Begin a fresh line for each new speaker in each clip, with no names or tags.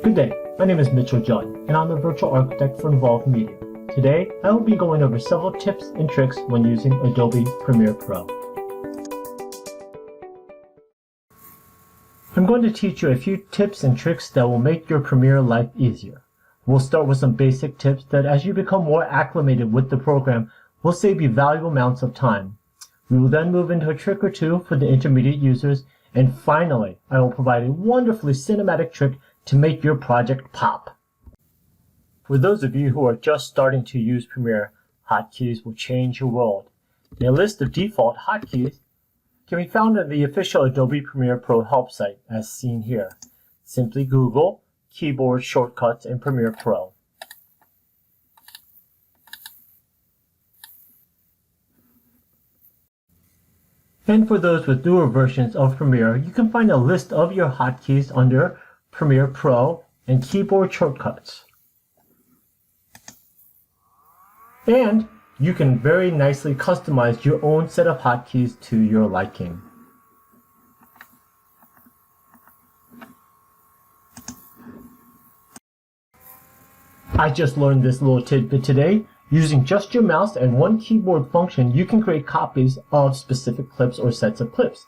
Good day, my name is Mitchell Judd, and I'm a virtual architect for Involved Media. Today, I will be going over several tips and tricks when using Adobe Premiere Pro. I'm going to teach you a few tips and tricks that will make your Premiere life easier. We'll start with some basic tips that, as you become more acclimated with the program, will save you valuable amounts of time. We will then move into a trick or two for the intermediate users, and finally, I will provide a wonderfully cinematic trick to make your project pop. For those of you who are just starting to use Premiere, hotkeys will change your world. A list of default hotkeys can be found at the official Adobe Premiere Pro help site, as seen here. Simply Google keyboard shortcuts in Premiere Pro. And for those with newer versions of Premiere, you can find a list of your hotkeys under Premiere Pro and keyboard shortcuts. And you can very nicely customize your own set of hotkeys to your liking. I just learned this little tidbit today. Using just your mouse and one keyboard function, you can create copies of specific clips or sets of clips.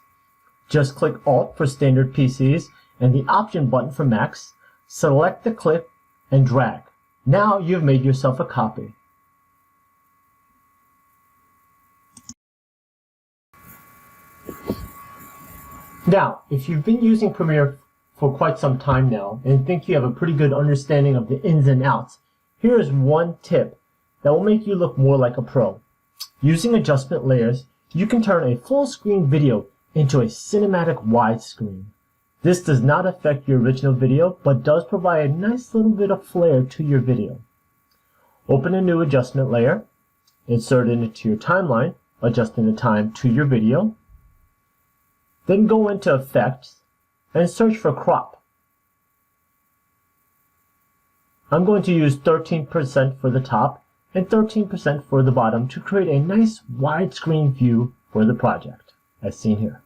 Just click Alt for standard PCs and the Option button for Macs, select the clip, and drag. Now you've made yourself a copy. Now, if you've been using Premiere for quite some time now and think you have a pretty good understanding of the ins and outs, here is one tip that will make you look more like a pro. Using adjustment layers, you can turn a full screen video into a cinematic widescreen. This does not affect your original video, but does provide a nice little bit of flair to your video. Open a new adjustment layer, insert it into your timeline, adjusting the time to your video. Then go into Effects and search for Crop. I'm going to use 13% for the top and 13% for the bottom to create a nice widescreen view for the project, as seen here.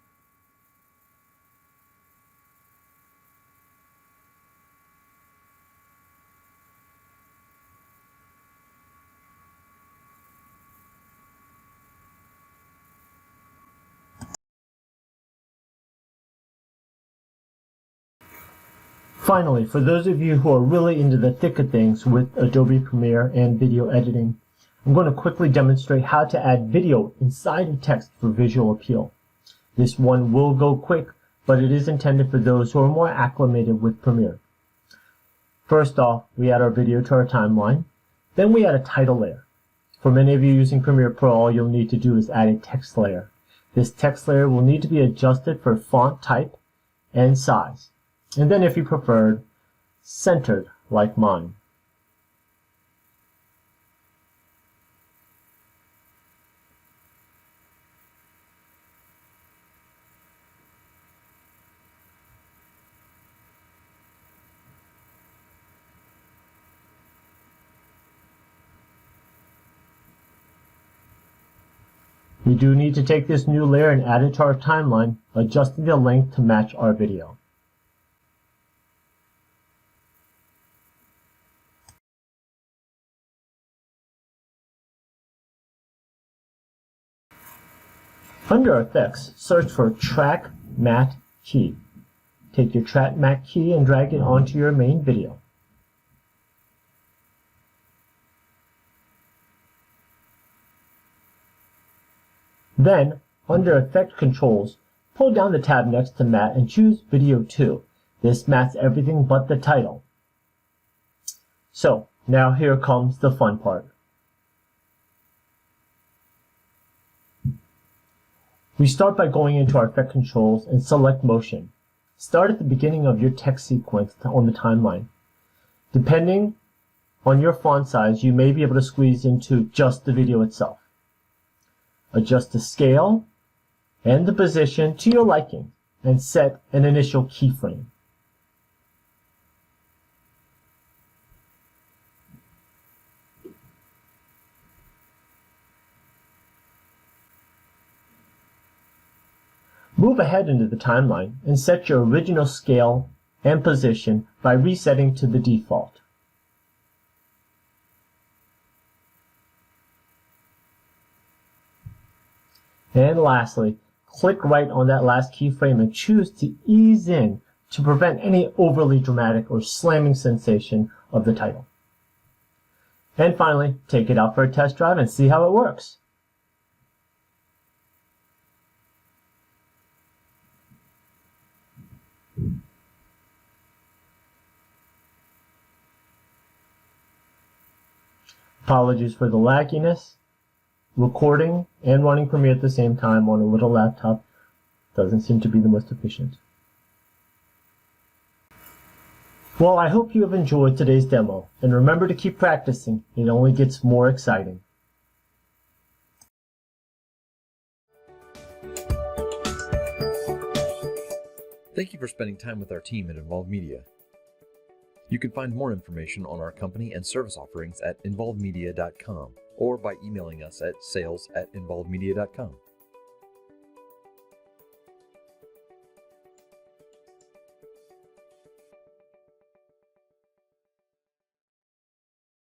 Finally, for those of you who are really into the thick of things with Adobe Premiere and video editing, I'm going to quickly demonstrate how to add video inside of text for visual appeal. This one will go quick, but it is intended for those who are more acclimated with Premiere. First off, we add our video to our timeline. Then we add a title layer. For many of you using Premiere Pro, all you'll need to do is add a text layer. This text layer will need to be adjusted for font type and size. And then, if you preferred, centered like mine. We do need to take this new layer and add it to our timeline, adjusting the length to match our video. Under Effects, search for Track Matte Key. Take your Track Matte key and drag it onto your main video. Then, under Effect Controls, pull down the tab next to Matte and choose Video 2. This masks everything but the title. So, now here comes the fun part. We start by going into our effect controls and select motion. Start at the beginning of your text sequence on the timeline. Depending on your font size, you may be able to squeeze into just the video itself. Adjust the scale and the position to your liking and set an initial keyframe. Move ahead into the timeline and set your original scale and position by resetting to the default. And lastly, click right on that last keyframe and choose to ease in to prevent any overly dramatic or slamming sensation of the title. And finally, take it out for a test drive and see how it works. Apologies for the lagginess. Recording and running Premiere at the same time on a little laptop doesn't seem to be the most efficient. Well, I hope you have enjoyed today's demo, and remember to keep practicing. It only gets more exciting.
Thank you for spending time with our team at Involved Media. You can find more information on our company and service offerings at involvedmedia.com or by emailing us at sales@involvedmedia.com.